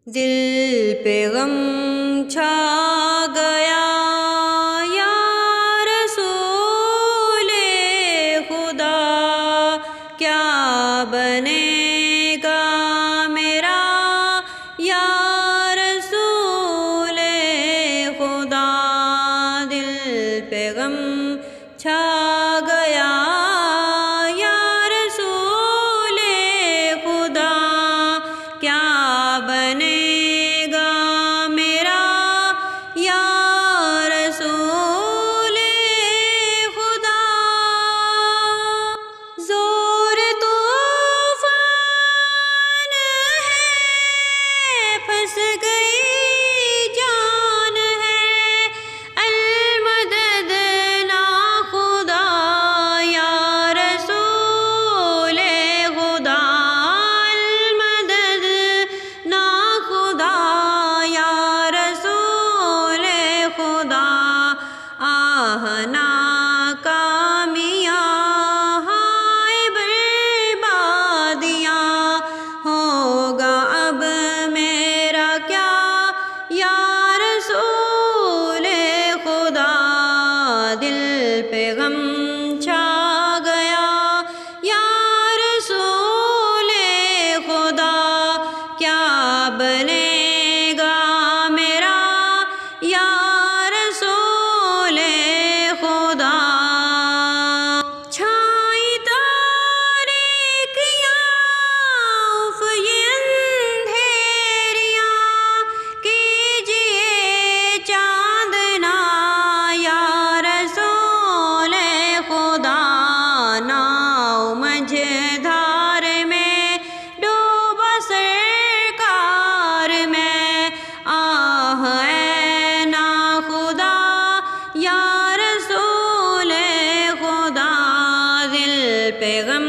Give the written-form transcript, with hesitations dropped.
دل پہ غم چھا گیا یا رسول خدا، کیا بنے گا میرا یا رسول خدا۔ دل پہ غم چھا گیا یا رسول خدا، کیا بنے دل پہ غم چھا گیا یا رسول خدا، کیا بنے گا میرا یا رسول خدا۔ چھائی تاریکیاں یہ اندھیریاں، کیجئے چاندنا مجھدھار میں ڈوبا سرکار میں، آہ اے نا خدا یا رسول خدا۔ دل پہ غم